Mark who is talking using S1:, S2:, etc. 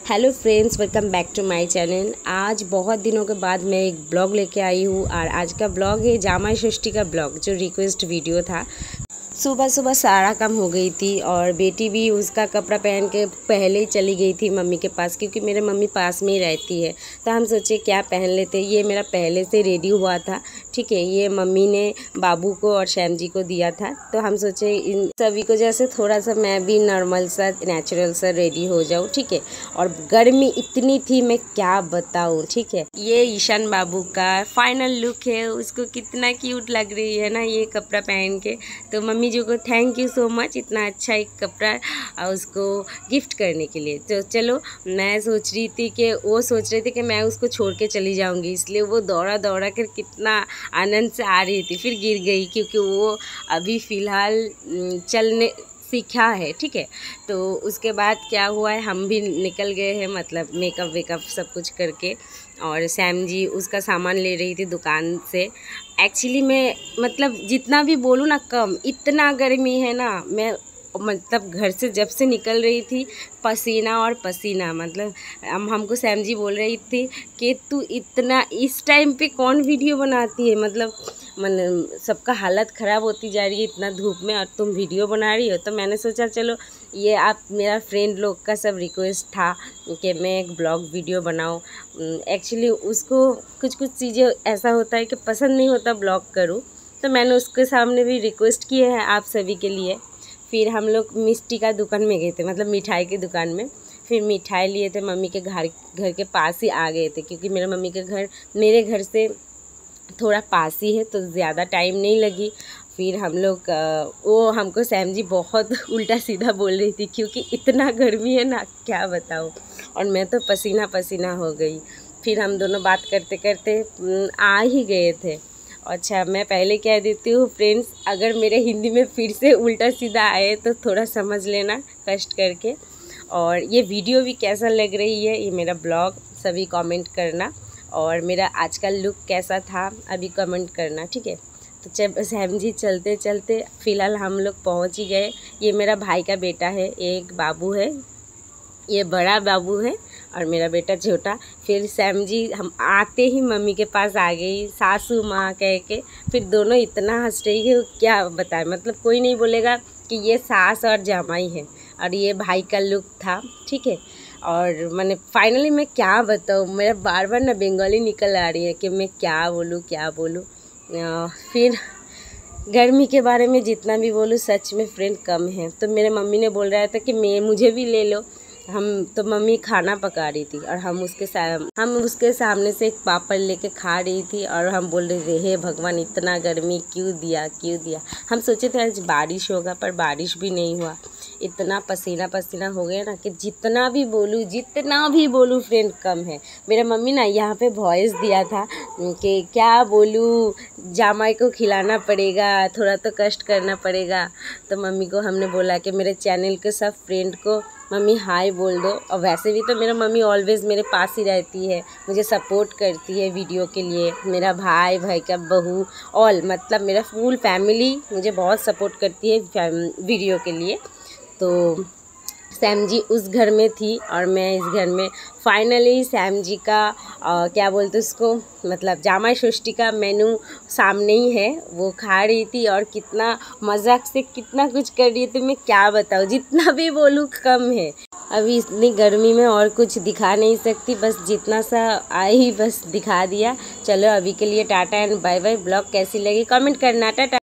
S1: Hello friends, welcome back to my channel. आज बहुत दिनों के बाद मैं एक ब्लॉग लेके आई हूँ और आज का ब्लॉग है जामाई षष्ठी का ब्लॉग, जो रिक्वेस्ट वीडियो था। सुबह सुबह सारा काम हो गई थी और बेटी भी उसका कपड़ा पहन के पहले ही चली गई थी मम्मी के पास, क्योंकि मेरे मम्मी पास में ही रहती है। तो हम सोचे क्या पहन लेते। ये मेरा पहले से रेडी हुआ था, ठीक है। ये मम्मी ने बाबू को और श्याम जी को दिया था। तो हम सोचे इन सभी को जैसे थोड़ा सा मैं भी नॉर्मल सा नेचुरल सा रेडी हो जाऊँ, ठीक है। और गर्मी इतनी थी मैं क्या बताऊँ, ठीक है। ये ईशान बाबू का फाइनल लुक है। उसको कितना क्यूट लग रही है ना ये कपड़ा पहन के। तो मम्मी जी को थैंक यू सो मच, इतना अच्छा एक कपड़ा उसको गिफ्ट करने के लिए। तो चलो, मैं सोच रही थी कि वो सोच रहे थे कि मैं उसको छोड़ के चली जाऊंगी, इसलिए वो दौड़ा दौड़ा कर कितना आनंद से आ रही थी। फिर गिर गई, क्योंकि वो अभी फ़िलहाल चलने सीखा है, ठीक है। तो उसके बाद क्या हुआ है, हम भी निकल गए हैं, मतलब मेकअप वेकअप सब कुछ करके। और सैम जी उसका सामान ले रही थी दुकान से। एक्चुअली मैं मतलब जितना भी बोलूँ ना कम, इतना गर्मी है ना। मैं मतलब घर से जब से निकल रही थी पसीना और पसीना, मतलब हमको सैम जी बोल रही थी कि तू इतना इस टाइम पे कौन वीडियो बनाती है, मतलब सबका हालत ख़राब होती जा रही है इतना धूप में और तुम वीडियो बना रही हो। तो मैंने सोचा चलो ये आप मेरा फ्रेंड लोग का सब रिक्वेस्ट था कि मैं एक ब्लॉग वीडियो बनाऊं। एक्चुअली उसको कुछ कुछ चीज़ें ऐसा होता है कि पसंद नहीं होता ब्लॉग करूं, तो मैंने उसके सामने भी रिक्वेस्ट किए हैं आप सभी के लिए। फिर हम लोग मिष्टी का दुकान में गए थे, मतलब मिठाई की दुकान में। फिर मिठाई लिए थे, मम्मी के घर के पास ही आ गए थे, क्योंकि मेरे मम्मी के घर मेरे घर से थोड़ा पास ही है, तो ज़्यादा टाइम नहीं लगी। फिर हम लोग वो हमको सैम जी बहुत उल्टा सीधा बोल रही थी, क्योंकि इतना गर्मी है ना क्या बताऊँ, और मैं तो पसीना पसीना हो गई। फिर हम दोनों बात करते करते आ ही गए थे। अच्छा, मैं पहले कह देती हूँ फ्रेंड्स, अगर मेरे हिंदी में फिर से उल्टा सीधा आए तो थोड़ा समझ लेना कष्ट करके। और ये वीडियो भी कैसा लग रही है, ये मेरा ब्लॉग सभी कमेंट करना, और मेरा आज का लुक कैसा था अभी कमेंट करना, ठीक है। तो जब सैम जी चलते चलते फ़िलहाल हम लोग पहुँच ही गए। ये मेरा भाई का बेटा है, एक बाबू है, ये बड़ा बाबू है और मेरा बेटा छोटा। फिर सैम जी हम आते ही मम्मी के पास आ गई, सासू माँ कह के। फिर दोनों इतना हंस रही है, क्या बताएं, मतलब कोई नहीं बोलेगा कि ये सास और जामाई है। और ये भाई का लुक था, ठीक है। और मैंने फाइनली मैं क्या बताऊँ, मेरा बार बार ना बंगाली निकल आ रही है कि मैं क्या बोलूँ। फिर गर्मी के बारे में जितना भी बोलूँ सच में फ्रेंड कम है। तो मेरे मम्मी ने बोल रहा था कि मुझे भी ले लो। हम तो मम्मी खाना पका रही थी और हम उसके सामने से एक पापड़ लेके खा रही थी, और हम बोल रहे थे हे भगवान इतना गर्मी क्यों दिया। हम सोचे थे आज बारिश होगा, पर बारिश भी नहीं हुआ। इतना पसीना पसीना हो गया ना कि जितना भी बोलूँ फ्रेंड कम है। मेरा मम्मी ना यहाँ पे वॉइस दिया था कि क्या बोलूँ, जामाई को खिलाना पड़ेगा, थोड़ा तो कष्ट करना पड़ेगा। तो मम्मी को हमने बोला कि मेरे चैनल के सब फ्रेंड को मम्मी हाय बोल दो। और वैसे भी तो मेरा मम्मी ऑलवेज़ मेरे पास ही रहती है, मुझे सपोर्ट करती है वीडियो के लिए। मेरा भाई का बहू मतलब मेरा फुल फैमिली मुझे बहुत सपोर्ट करती है वीडियो के लिए। तो सैम जी उस घर में थी और मैं इस घर में। फाइनली सैम जी का क्या बोलते उसको, मतलब जामाई षष्ठी का मेनू सामने ही है, वो खा रही थी और कितना मजाक से कितना कुछ कर रही थी, मैं क्या बताऊँ, जितना भी बोलूँ कम है। अभी इतनी गर्मी में और कुछ दिखा नहीं सकती, बस जितना सा आई बस दिखा दिया। चलो अभी के लिए tata and bye bye. Blog कैसी लगी कमेंट करना। टाटा।